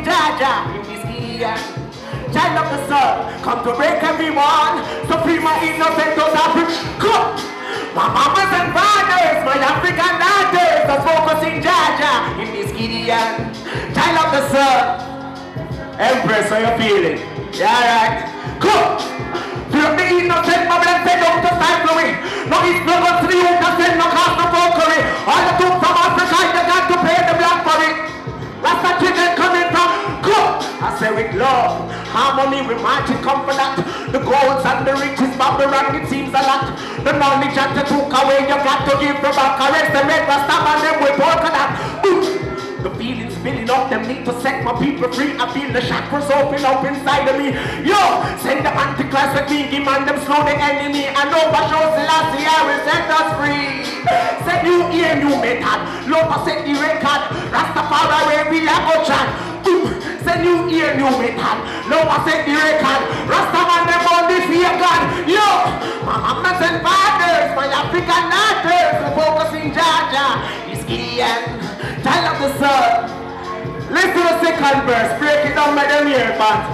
focusing Jaja in this year. Child of the sun, come to break everyone. Suprema innocent of Africa. My mamas and fathers, my African daughters, are focusing Jaja in this Gideon. Child of the sun, Empress, how you feeling? Yeah, right. Cool. Feel the innocent bubble and say don't just time for me. No, it's not going to the youth and send no cost of fuckery. All the took from Africa, you got to pay the black for it. That's the chicken coming from. Cool. I say with love, harmony, we march and come for that. The golds and the riches, Babylon, it seems a lot. The knowledge that you took away, you got to give them back. Arrest the red, stop and them with work on that. The feelings building up, them need to set my people free. I feel the chakras open up inside of me. Yo, send the antichrist with me, demand them slow the enemy. And overshows the last year will set us free. Set you ear, new method. Love set the record. Rastafari, we like a chat. Send you ear, new method. Love set the record. Rastaman, them on this here, God. Yo, my mamas and fathers, my African daughters, the focusing Jaja is Gideon. Child of the sun. Listen to the second verse. Break it down by them here, but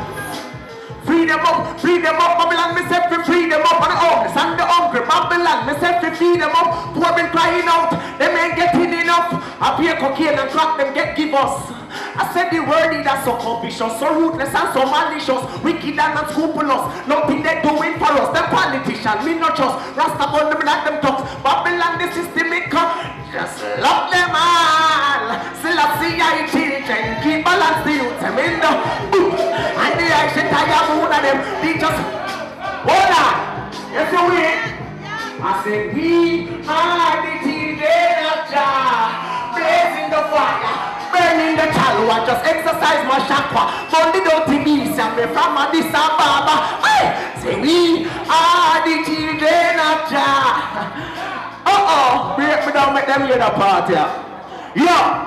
free them up, Babylon, me set free them up on the homeless and the hungry. Babylon, me set feed them up. Poor been crying out, them ain't getting enough. I pay cocaine and crack them get give us. I said the word is so vicious, so ruthless and so malicious, wicked and unscrupulous. Nothing they doing for us. Them politicians, me not trust. Rasta burn them like them talks. Babylon, the systemic. Just love them all. Still I see I children. Keep balance the youth. Them in the boot. And the I should tire moon of them. They just hold on. Yes, you win. I said we are the children of Jah, blazing the fire, burning the tallow. I just exercise my chakra. Burn the dirty beast and me from Addis Ababa. Say we are the children of Jah. Break me down, make them hear the part here. Yeah.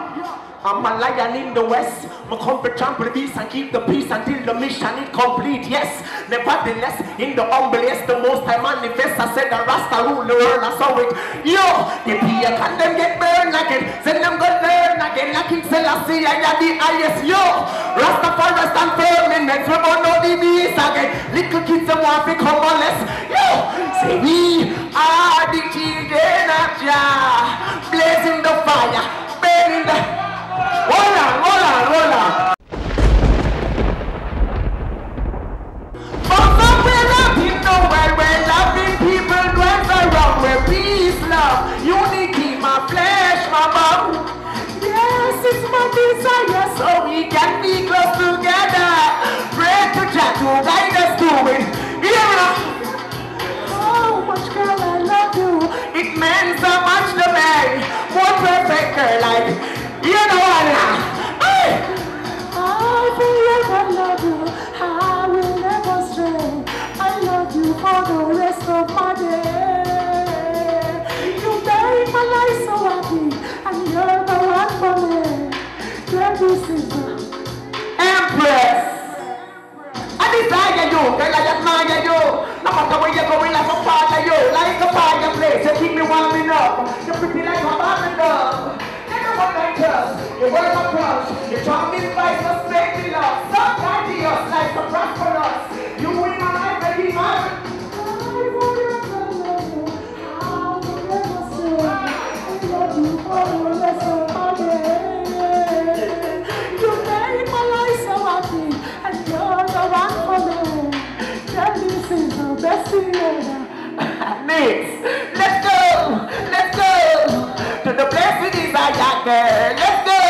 I'm a lion in the west. I come to trample the beast and keep the peace until the mission is complete. Yes, nevertheless, in the humblest, the most I manifest. I said the Rasta rule the world. I saw it. Yo, the people can them get burned again. Send them go learn again. Like King Selassie, I am the highest. Yo, Rasta forest and firmament. We don't know the beast again. Little kids them want to come on less. Yo, say we are the children of Jah, blazing the fire, burning the. Hold on. From somewhere up in nowhere where loving people dwells around, where peace, love, unity, my flesh, my bone. Yes, it's my desire so we can be close together. Pray to Jah to guide us to it. How much girl I love you. It meant so much to me. More perfect girl like. You know what now? Hey! I forever love you. I will never stray. I love you for the rest of my day. You made my life so happy, and you're the one for me. Girl, this is the Empress. I desire you, girl, I admire you. No matter where you're going, like a part of you. Like a fireplace, you keep me warming up. You're pretty like a barbie dog. You work across, you try me advice, just make me love. Stop guiding us like a prosperous. You in my life, baby, man. I forever love you. I will never say I love you for the rest of my day. You made my life so happy, and you're the one for me. Girl, this is the best thing ever. Next, let's go to the place we desire, girl. Let's go.